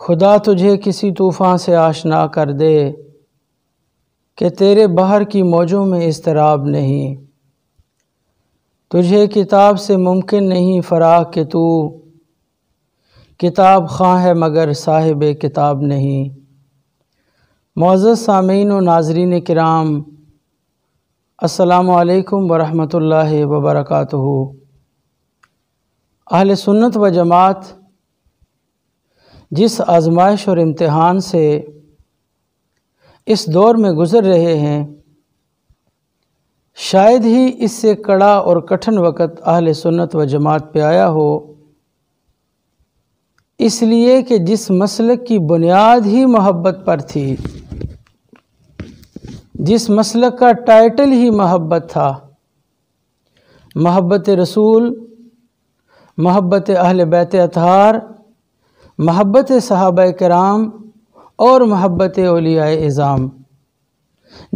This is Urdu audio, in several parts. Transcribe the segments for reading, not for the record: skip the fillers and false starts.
خدا تجھے کسی طوفان سے آشنا کر دے کہ تیرے بحر کی موجوں میں اضطراب نہیں۔ تجھے کتاب سے ممکن نہیں فراغ کہ تو کتاب خواں ہے مگر صاحب کتاب نہیں۔ معزز سامعین و ناظرین کرام، السلام علیکم ورحمۃ اللہ وبرکاتہ۔ اہل سنت و جماعت جس آزمائش اور امتحان سے اس دور میں گزر رہے ہیں، شاید ہی اس سے کڑا اور کٹھن وقت اہل سنت و جماعت پہ آیا ہو، اس لیے کہ جس مسلک کی بنیاد ہی محبت پر تھی، جس مسلک کا ٹائٹل ہی محبت تھا، محبت رسول، محبت اہل بیت اطہار، محبت صحابہ کرام اور محبت اولیاء اعظام،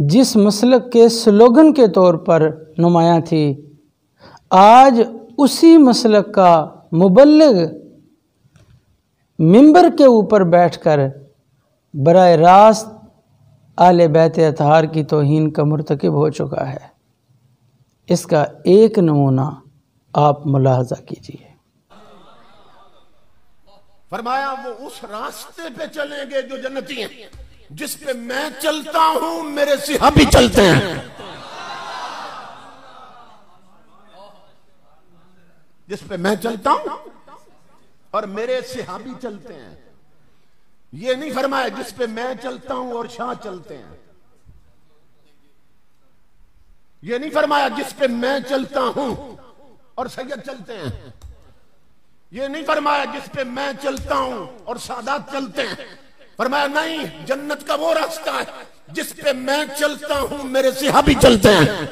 جس مسلک کے سلوگن کے طور پر نمایاں تھی، آج اسی مسلک کا مبلغ ممبر کے اوپر بیٹھ کر براہ راست اہل بیت اطہار کی توہین کا مرتکب ہو چکا ہے۔ اس کا ایک نمونہ آپ ملاحظہ کیجیے۔ فرمایا وہ اس راستے پہ چلیں گے جو جنتی ہیں، جس پہ میں چلتا ہوں میرے صحابی چلتے ہیں۔ جس پہ میں چلتا ہوں اور میرے صحابی چلتے ہیں۔ یہ نہیں فرمایا جس پہ میں چلتا ہوں اور شاہ چلتے ہیں۔ یہ نہیں فرمایا جس پہ میں چلتا ہوں اور سید چلتے ہیں۔ یہ نہیں فرمایا جس پہ میں چلتا ہوں اور سادات چلتے ہیں۔ فرمایا نہیں، جنت کا وہ راستہ ہے جس پہ میں چلتا ہوں میرے صحابی چلتے ہیں۔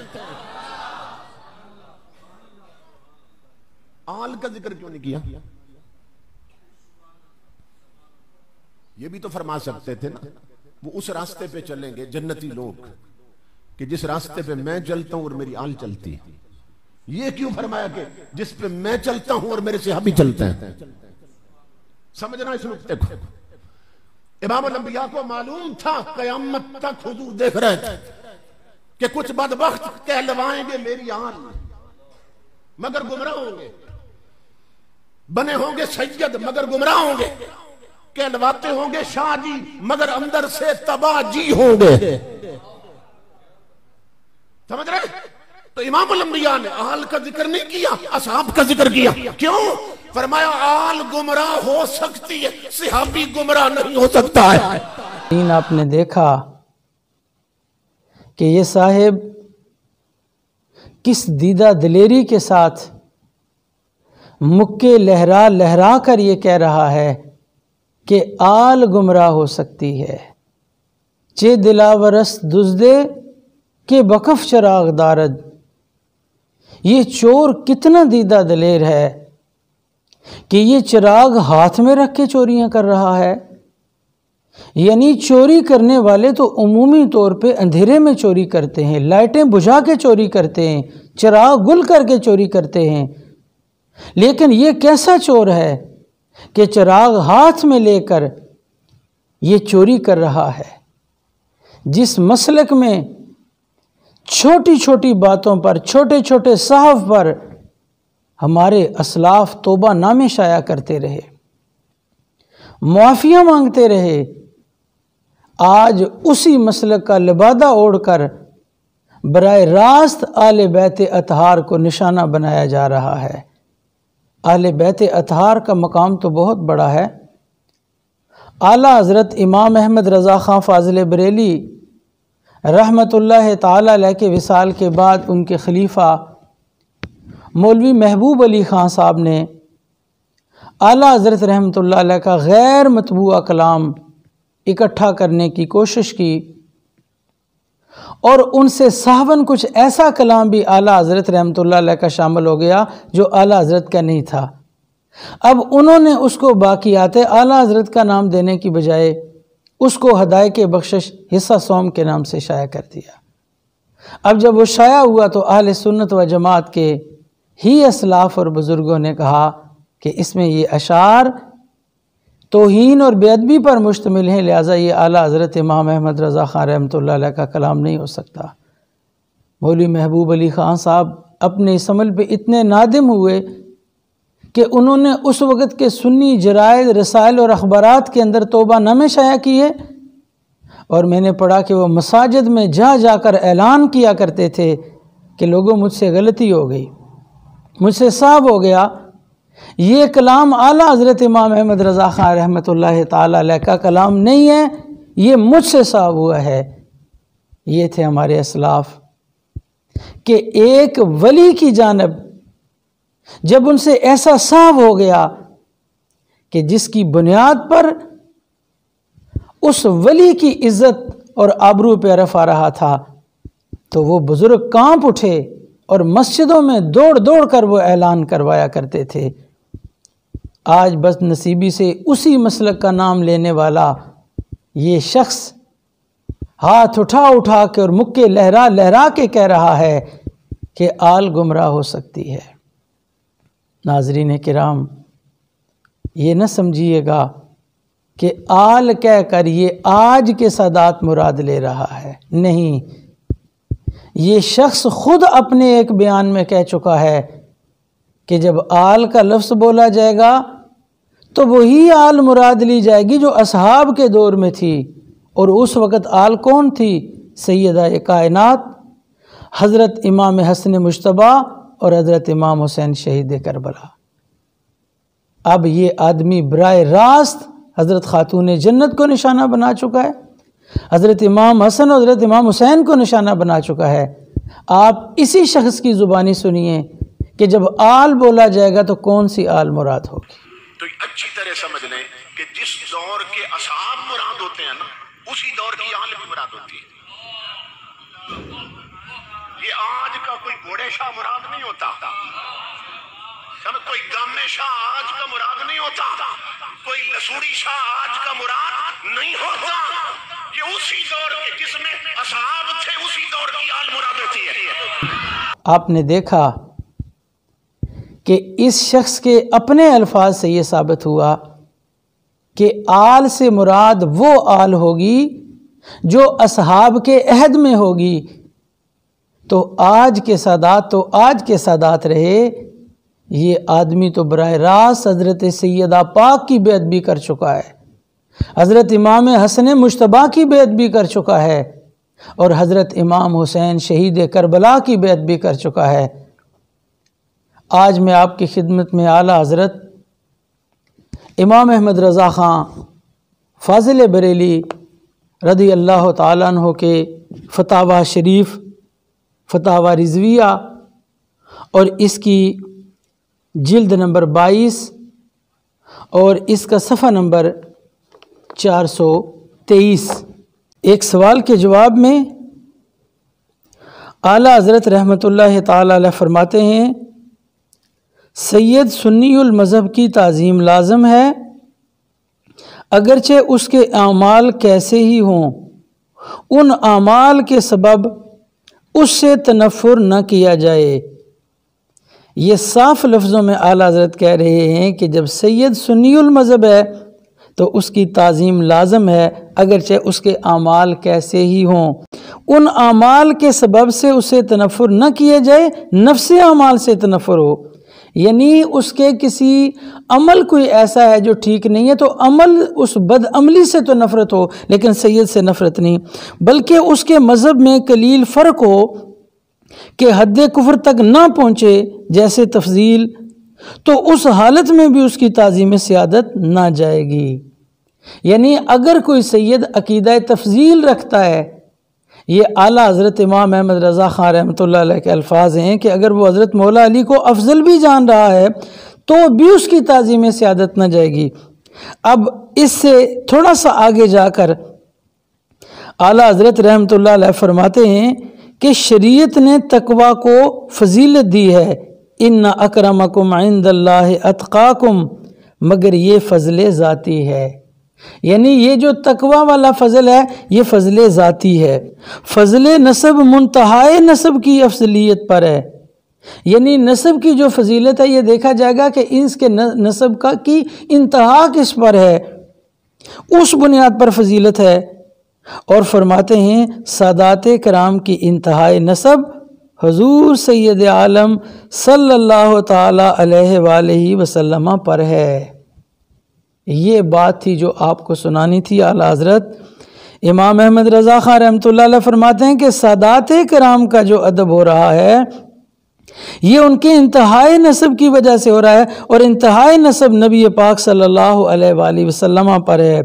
آل کا ذکر کیوں نہیں کیا؟ یہ بھی تو فرما سکتے تھے نا، وہ اس راستے پہ چلیں گے جنتی لوگ کہ جس راستے پہ میں چلتا ہوں اور میری آل چلتی ہے۔ یہ کیوں فرمایا کہ جس پہ میں چلتا ہوں اور میرے صحابی چلتے ہیں؟ سمجھنا اس نقطے کو۔ امام الانبیاء کو معلوم تھا قیامت تک حضور دیکھ رہے تھے کہ کچھ بدبخت کہلوائیں گے میری آل مگر گمراہ ہوں گے، بنے ہوں گے سید مگر گمراہ ہوں گے، کہلواتے ہوں گے شاہ جی مگر اندر سے تباہ جی ہوں گے۔ سمجھ رہے؟ تو امام الانبیاء نے آل کا ذکر نہیں کیا، اصحاب کا ذکر کیا۔ کیوں؟ فرمایا آل گمراہ ہو سکتی ہے، صحابی گمراہ نہیں ہو سکتا ہے۔ آپ نے دیکھا کہ یہ صاحب کس دیدہ دلیری کے ساتھ مکے لہرا لہرا کر یہ کہہ رہا ہے کہ آل گمراہ ہو سکتی ہے۔ چے دلاورست دزدے کہ بکف چراغ دارد۔ یہ چور کتنا دیدہ دلیر ہے کہ یہ چراغ ہاتھ میں رکھ کے چوریاں کر رہا ہے۔ یعنی چوری کرنے والے تو عمومی طور پہ اندھیرے میں چوری کرتے ہیں، لائٹیں بجھا کے چوری کرتے ہیں، چراغ گل کر کے چوری کرتے ہیں، لیکن یہ کیسا چور ہے کہ چراغ ہاتھ میں لے کر یہ چوری کر رہا ہے۔ جس مسلک میں چھوٹی چھوٹی باتوں پر، چھوٹے چھوٹے صحف پر ہمارے اسلاف توبہ نامے شائع کرتے رہے، معافیاں مانگتے رہے، آج اسی مسلک کا لبادہ اوڑھ کر براہ راست اہل بیت اطہار کو نشانہ بنایا جا رہا ہے۔ اہل بیت اطہار کا مقام تو بہت بڑا ہے۔ اعلیٰ حضرت امام احمد رضا خان فاضل بریلی رحمت اللہ تعالی علیہ کے وصال کے بعد ان کے خلیفہ مولوی محبوب علی خان صاحب نے اعلیٰ حضرت رحمت اللہ علیہ کا غیر مطبوعہ کلام اکٹھا کرنے کی کوشش کی، اور ان سے صاحباً کچھ ایسا کلام بھی اعلیٰ حضرت رحمت اللہ علیہ کا شامل ہو گیا جو اعلیٰ حضرت کا نہیں تھا۔ اب انہوں نے اس کو باقیات اعلیٰ حضرت کا نام دینے کی بجائے اس کو ہدایت بخشش حصہ سوم کے نام سے شائع کر دیا۔ اب جب وہ شائع ہوا تو اہل سنت و جماعت کے ہی اسلاف اور بزرگوں نے کہا کہ اس میں یہ اشعار توہین اور بے ادبی پر مشتمل ہیں، لہٰذا یہ اعلیٰ حضرت امام احمد رضا خان رحمۃ اللہ علیہ کا کلام نہیں ہو سکتا۔ مولوی محبوب علی خان صاحب اپنے اس عمل پہ اتنے نادم ہوئے کہ انہوں نے اس وقت کے سنی جرائد، رسائل اور اخبارات کے اندر توبہ نامے شائع کیے، اور میں نے پڑھا کہ وہ مساجد میں جا جا کر اعلان کیا کرتے تھے کہ لوگوں مجھ سے غلطی ہو گئی، مجھ سے صاف ہو گیا، یہ کلام اعلیٰ حضرت امام احمد رضا خان رحمۃ اللہ تعالی علیہ کا کلام نہیں ہے، یہ مجھ سے صاف ہوا ہے۔ یہ تھے ہمارے اسلاف کہ ایک ولی کی جانب جب ان سے ایسا صاف ہو گیا کہ جس کی بنیاد پر اس ولی کی عزت اور آبرو پہ رف آ رہا تھا، تو وہ بزرگ کانپ اٹھے اور مسجدوں میں دوڑ دوڑ کر وہ اعلان کروایا کرتے تھے۔ آج بس نصیبی سے اسی مسلک کا نام لینے والا یہ شخص ہاتھ اٹھا اٹھا کے اور مکے لہرا لہرا کے کہہ رہا ہے کہ آل گمراہ ہو سکتی ہے۔ ناظرین کرام، یہ نہ سمجھیے گا کہ آل کہہ کر یہ آج کے سادات مراد لے رہا ہے، نہیں، یہ شخص خود اپنے ایک بیان میں کہہ چکا ہے کہ جب آل کا لفظ بولا جائے گا تو وہی آل مراد لی جائے گی جو اصحاب کے دور میں تھی، اور اس وقت آل کون تھی؟ سیدہ کائنات حضرت امام حسن مجتبیٰ اور حضرت امام حسین شہید کربلا۔ اب یہ آدمی براہ راست حضرت خاتون جنت کو نشانہ بنا چکا ہے، حضرت امام حسن اور حضرت امام حسین کو نشانہ بنا چکا ہے۔ آپ اسی شخص کی زبانی سنیے کہ جب آل بولا جائے گا تو کون سی آل مراد ہوگی؟ تو اچھی طرح سمجھ لیں کہ جس دور کے اصحاب مراد ہوتے ہیں نا، اسی دور کی آل بھی مراد ہوتی ہے۔ یہ آج کا کوئی گھوڑے شاہ مراد نہیں ہوتا، کوئی گامے شاہ آج کا مراد نہیں ہوتا، کوئی لسوڑی شاہ آج کا مراد نہیں ہوتا، یہ اسی دور کے جس میں اصحاب تھے اسی دور کی آل مراد ہوتی ہے۔ آپ نے دیکھا کہ اس شخص کے اپنے الفاظ سے یہ ثابت ہوا کہ آل سے مراد وہ آل ہوگی جو اصحاب کے عہد میں ہوگی۔ تو آج کے سادات تو آج کے سادات رہے، یہ آدمی تو براہ راست حضرت سیدہ پاک کی بے ادبی کر چکا ہے، حضرت امام حسن مجتبیٰ کی بے ادبی کر چکا ہے، اور حضرت امام حسین شہید کربلا کی بے ادبی کر چکا ہے۔ آج میں آپ کی خدمت میں اعلیٰ حضرت امام احمد رضا خان فاضل بریلی رضی اللہ تعالیٰ عنہ کے فتاوی شریف، فتاوی رضویہ، اور اس کی جلد نمبر 22 اور اس کا صفحہ نمبر 423، ایک سوال کے جواب میں اعلیٰ حضرت رحمۃ اللہ تعالی علیہ فرماتے ہیں، سید سنی المذہب کی تعظیم لازم ہے، اگرچہ اس کے اعمال کیسے ہی ہوں، ان اعمال کے سبب اس سے تنفر نہ کیا جائے۔ یہ صاف لفظوں میں اعلیٰ حضرت کہہ رہے ہیں کہ جب سید سنی المذہب ہے تو اس کی تعظیم لازم ہے، اگرچہ اس کے اعمال کیسے ہی ہوں، ان اعمال کے سبب سے اسے تنفر نہ کیا جائے، نفس اعمال سے تنفر ہو، یعنی اس کے کسی عمل کوئی ایسا ہے جو ٹھیک نہیں ہے تو عمل اس بد عملی سے تو نفرت ہو، لیکن سید سے نفرت نہیں، بلکہ اس کے مذہب میں قلیل فرق ہو کہ حد کفر تک نہ پہنچے جیسے تفضیل، تو اس حالت میں بھی اس کی تعظیم سیادت نہ جائے گی۔ یعنی اگر کوئی سید عقیدہ تفضیل رکھتا ہے، یہ اعلیٰ حضرت امام احمد رضا خان رحمۃ اللہ علیہ کے الفاظ ہیں کہ اگر وہ حضرت مولا علی کو افضل بھی جان رہا ہے تو بھی اس کی تعظیم سیادت نہ جائے گی۔ اب اس سے تھوڑا سا آگے جا کر اعلیٰ حضرت رحمۃ اللہ علیہ فرماتے ہیں کہ شریعت نے تقوی کو فضیلت دی ہے، ان اکرمکم عند اللہ اتقاکم، مگر یہ فضل ذاتی ہے، یعنی یہ جو تقوی والا فضل ہے یہ فضل ذاتی ہے۔ فضل نسب منتہائے نسب کی افضلیت پر ہے، یعنی نسب کی جو فضیلت ہے یہ دیکھا جائے گا کہ اس کے نسب کی انتہا کس پر ہے، اس بنیاد پر فضیلت ہے۔ اور فرماتے ہیں سادات کرام کی انتہائی نسب حضور سید عالم صلی اللہ تعالی علیہ وآلہ وسلم پر ہے۔ یہ بات تھی جو آپ کو سنانی تھی۔ اعلیٰ حضرت امام احمد رضا خان رحمۃ اللہ علیہ فرماتے ہیں کہ سادات کرام کا جو ادب ہو رہا ہے یہ ان کے انتہائی نسب کی وجہ سے ہو رہا ہے، اور انتہائی نسب نبی پاک صلی اللہ علیہ وآلہ وسلم پر ہے۔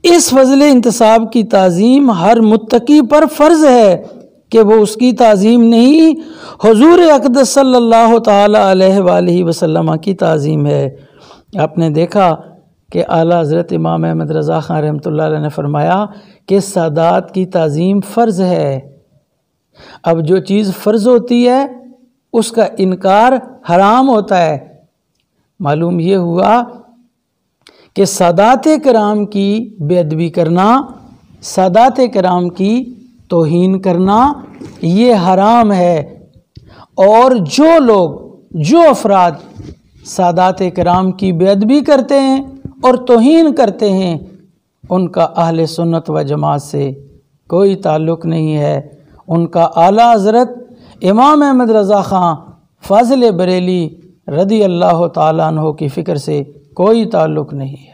اس فضل انتساب کی تعظیم ہر متقی پر فرض ہے کہ وہ اس کی تعظیم نہیں، حضور اقدس صلی اللہ تعالی علیہ وآلہ وسلم کی تعظیم ہے۔ آپ نے دیکھا کہ اعلیٰ حضرت امام احمد رضا خان رحمۃ اللہ علیہ نے فرمایا کہ سادات کی تعظیم فرض ہے۔ اب جو چیز فرض ہوتی ہے اس کا انکار حرام ہوتا ہے۔ معلوم یہ ہوا کہ سادات کرام کی بے ادبی کرنا، سادات کرام کی توہین کرنا یہ حرام ہے، اور جو افراد سادات کرام کی بے ادبی کرتے ہیں اور توہین کرتے ہیں ان کا اہل سنت و جماعت سے کوئی تعلق نہیں ہے، ان کا اعلیٰ حضرت امام احمد رضا خان فاضل بریلی رضی اللہ تعالیٰ عنہ کی فکر سے کوئی تعلق نہیں ہے۔